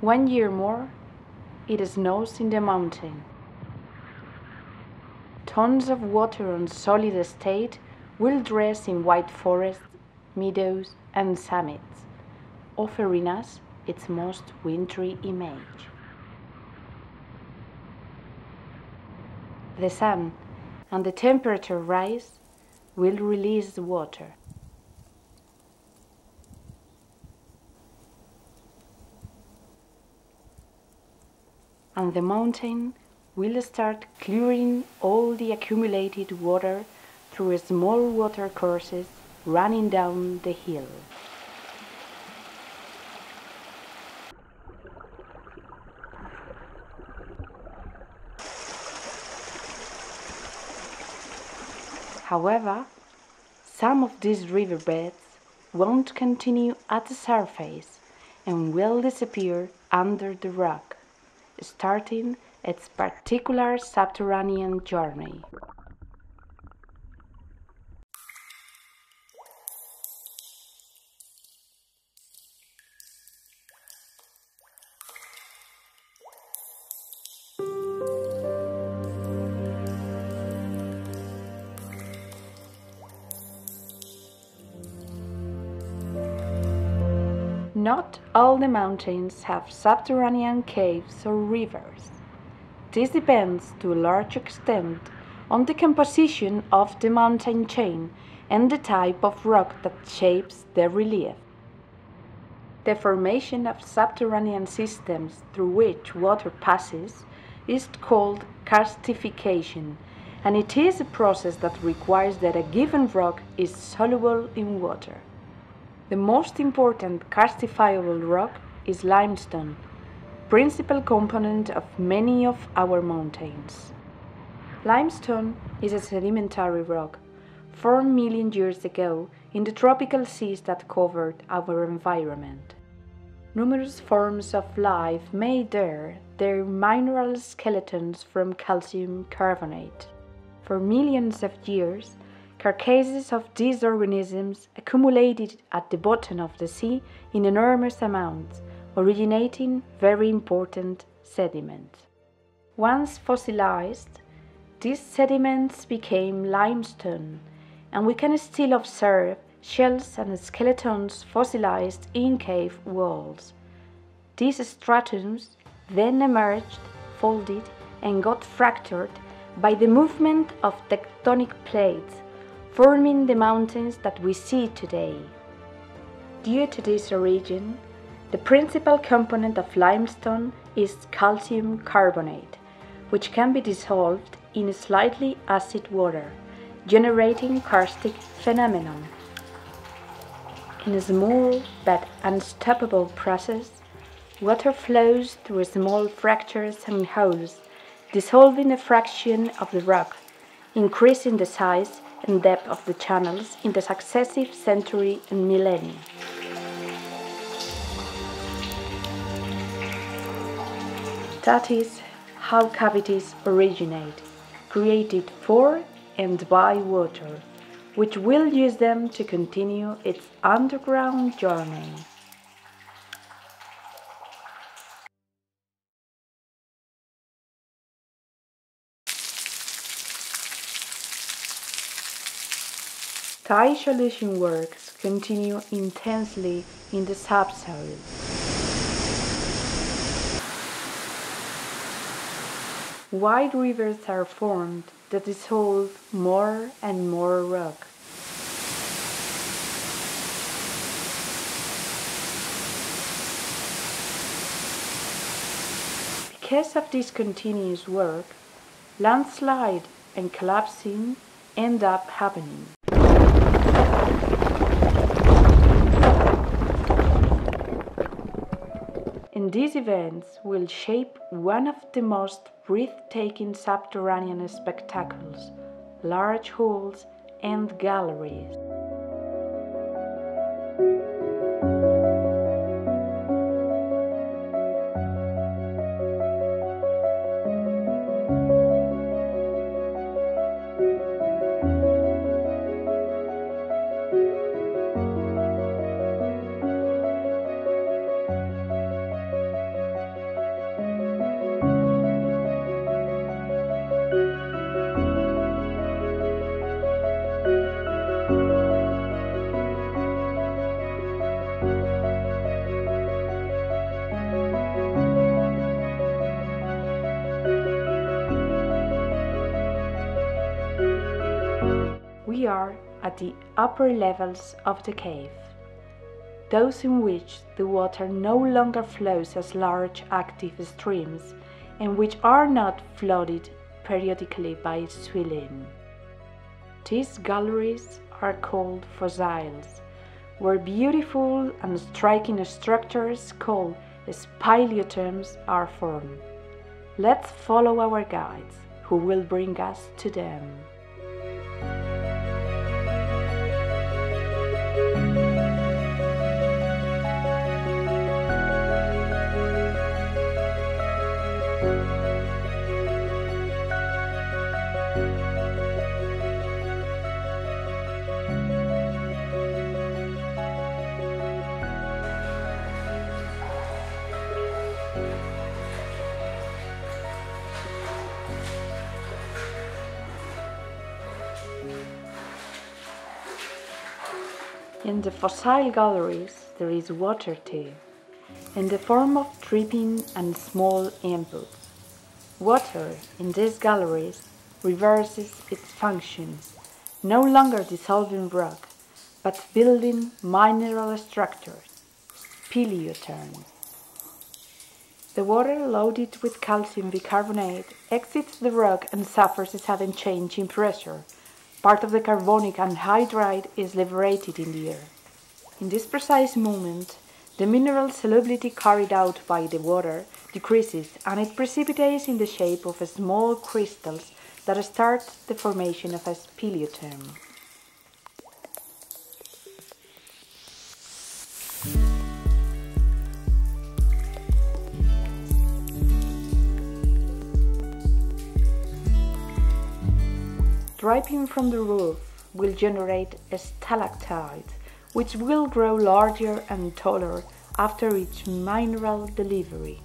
1 year more, it snows in the mountain. Tons of water on solid state will dress in white forests, meadows, and summits, offering us its most wintry image. The sun and the temperature rise will release the water. And the mountain will start clearing all the accumulated water through small water courses running down the hill. However, some of these riverbeds won't continue at the surface and will disappear under the rock, starting its particular subterranean journey. Not all the mountains have subterranean caves or rivers. This depends to a large extent on the composition of the mountain chain and the type of rock that shapes the relief. The formation of subterranean systems through which water passes is called karstification, and it is a process that requires that a given rock is soluble in water. The most important karstifiable rock is limestone, principal component of many of our mountains. Limestone is a sedimentary rock, 4 million years ago in the tropical seas that covered our environment. Numerous forms of life made there their mineral skeletons from calcium carbonate. For millions of years, carcasses of these organisms accumulated at the bottom of the sea in enormous amounts, originating very important sediments. Once fossilized, these sediments became limestone, and we can still observe shells and skeletons fossilized in cave walls. These stratums then emerged, folded, and got fractured by the movement of tectonic plates, forming the mountains that we see today. Due to this origin, the principal component of limestone is calcium carbonate, which can be dissolved in slightly acid water, generating karstic phenomenon. In a small but unstoppable process, water flows through small fractures and holes, dissolving a fraction of the rock, increasing the size and depth of the channels in the successive century and millennia. That is how cavities originate, created for and by water, which will use them to continue its underground journey. Dissolution works continue intensely in the subsoil. Wide rivers are formed that dissolve more and more rock. Because of this continuous work, landslide and collapsing end up happening. And these events will shape one of the most breathtaking subterranean spectacles, large holes and galleries. We are at the upper levels of the cave, those in which the water no longer flows as large active streams and which are not flooded periodically by swelling. These galleries are called fossils, where beautiful and striking structures called speleothems are formed. Let's follow our guides, who will bring us to them. In the fossil galleries there is water too, in the form of dripping and small inputs. Water in these galleries reverses its functions, no longer dissolving rock, but building mineral structures, speleothems. The water loaded with calcium bicarbonate exits the rock and suffers a sudden change in pressure. Part of the carbonic anhydride is liberated in the air. In this precise moment, the mineral solubility carried out by the water decreases and it precipitates in the shape of small crystals that start the formation of a speleothem. Dripping from the roof will generate a stalactite, which will grow larger and taller after each mineral delivery.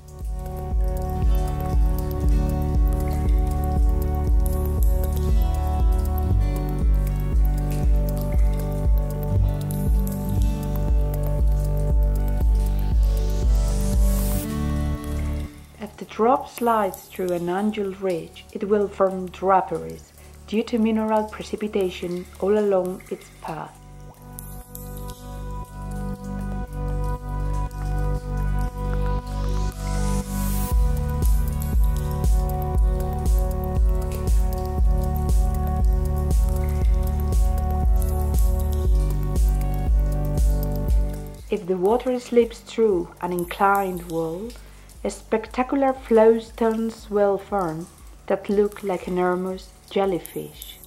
If the drop slides through an angled ridge, it will form draperies, due to mineral precipitation all along its path. If the water slips through an inclined wall, spectacular flowstones will form that look like enormous jellyfish.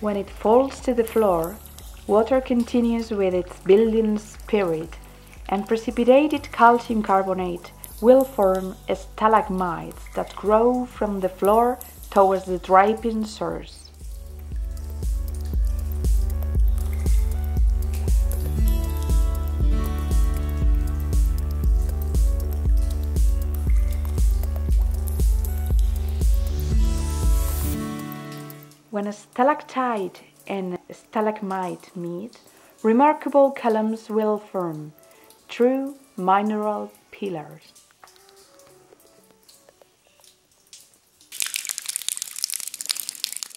When it falls to the floor, water continues with its building spirit, and precipitated calcium carbonate will form stalagmites that grow from the floor towards the dripping source. When a stalactite and a stalagmite meet, remarkable columns will form, true mineral pillars.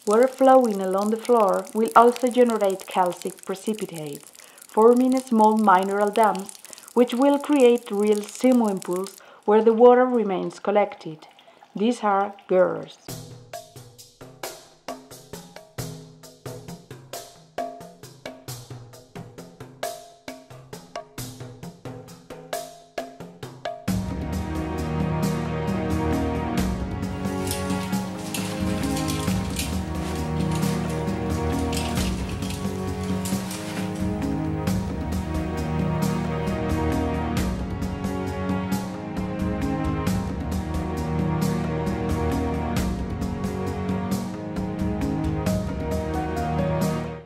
Water flowing along the floor will also generate calcic precipitates, forming small mineral dams, which will create real swimming pools where the water remains collected. These are gers.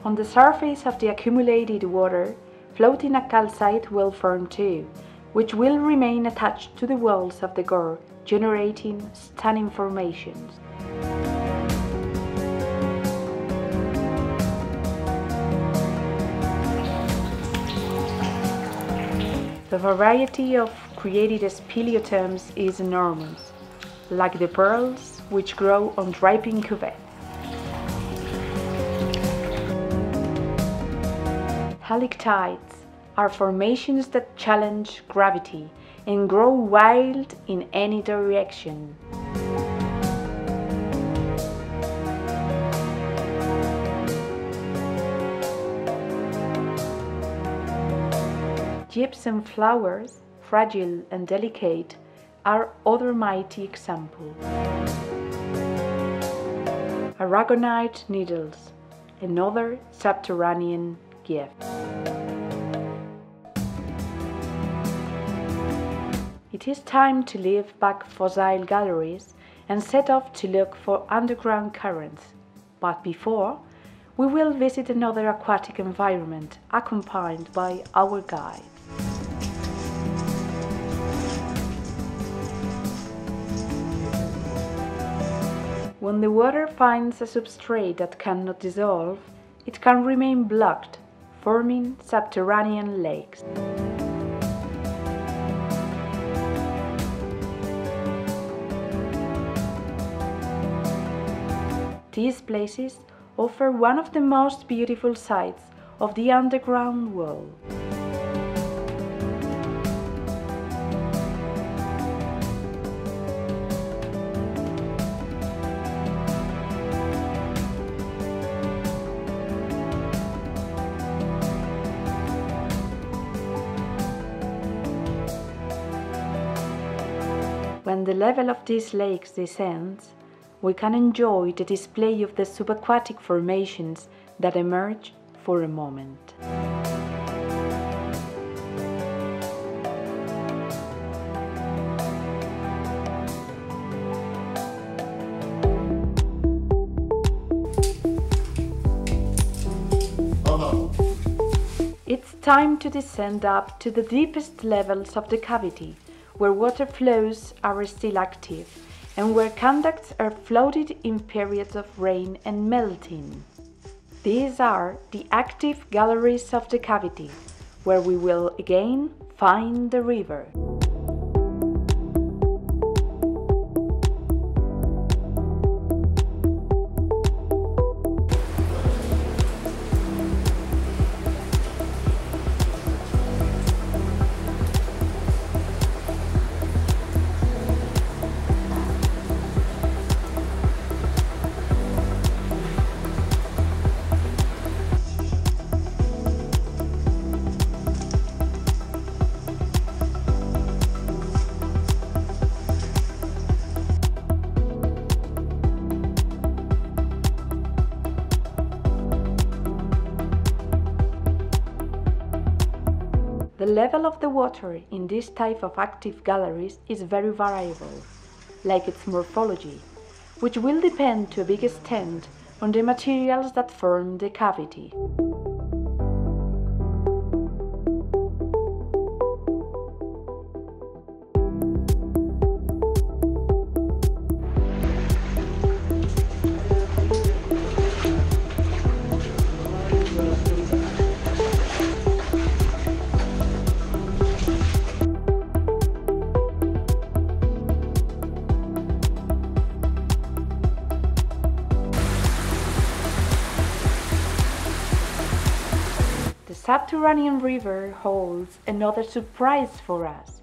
On the surface of the accumulated water, floating a calcite will form too, which will remain attached to the walls of the gore, generating stunning formations. The variety of created speleothems is enormous, like the pearls which grow on dripping cuvettes. Halictites are formations that challenge gravity and grow wild in any direction. Gypsum flowers, fragile and delicate, are other mighty examples. Aragonite needles, another subterranean gift. It is time to leave back fossil galleries and set off to look for underground currents. But before, we will visit another aquatic environment accompanied by our guide. When the water finds a substrate that cannot dissolve, it can remain blocked, forming subterranean lakes. These places offer one of the most beautiful sights of the underground world. When the level of these lakes descends, we can enjoy the display of the subaquatic formations that emerge for a moment. It's time to descend up to the deepest levels of the cavity, where water flows are still active, and where conducts are floated in periods of rain and melting. These are the active galleries of the cavity, where we will again find the river. The level of the water in this type of active galleries is very variable, like its morphology, which will depend to a big extent on the materials that form the cavity. The Subterranean River holds another surprise for us: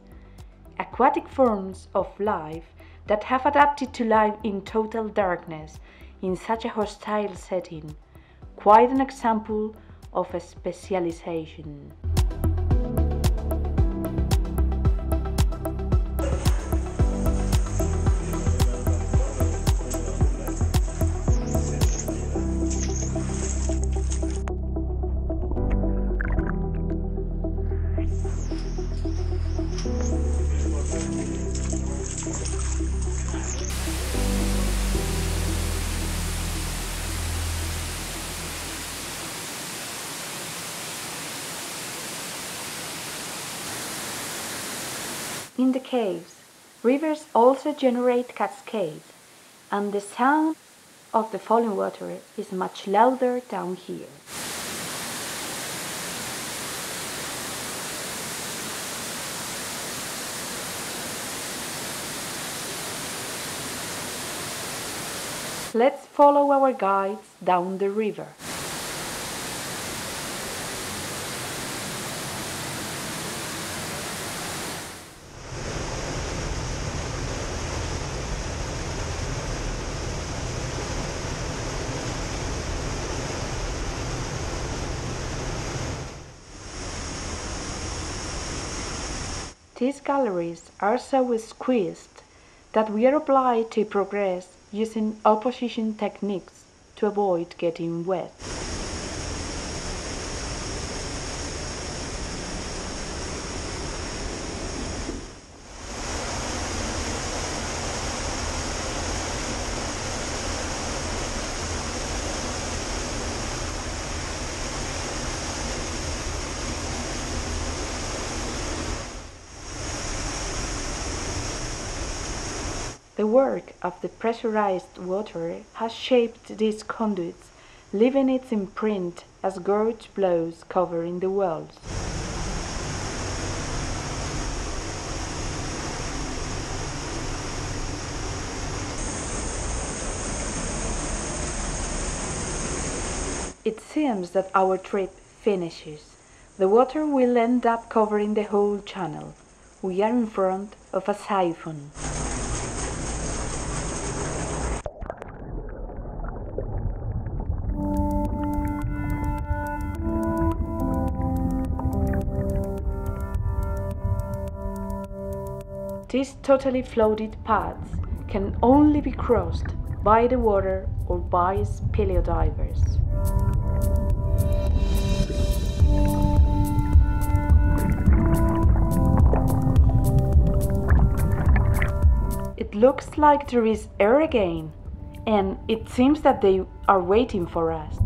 aquatic forms of life that have adapted to life in total darkness in such a hostile setting, quite an example of a specialization. In the caves, rivers also generate cascades, and the sound of the falling water is much louder down here. Let's follow our guides down the river. These galleries are so squeezed that we are obliged to progress using opposition techniques to avoid getting wet. The work of the pressurized water has shaped these conduits, leaving its imprint as gorge blows covering the walls. It seems that our trip finishes. The water will end up covering the whole channel. We are in front of a siphon. These totally flooded paths can only be crossed by the water or by speleodivers. It looks like there is air again, and it seems that they are waiting for us.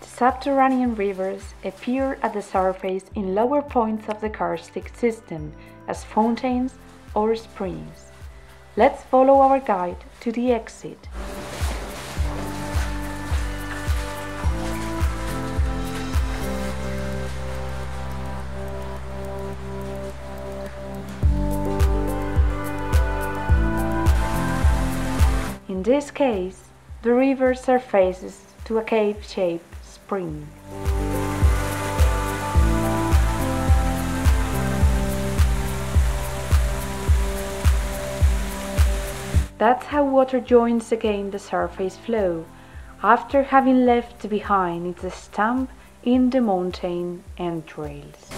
Subterranean rivers appear at the surface in lower points of the karstic system as fountains or springs. Let's follow our guide to the exit. In this case, the river surfaces to a cave-shaped spring. That's how water joins again the surface flow, after having left behind its stump in the mountain entrails.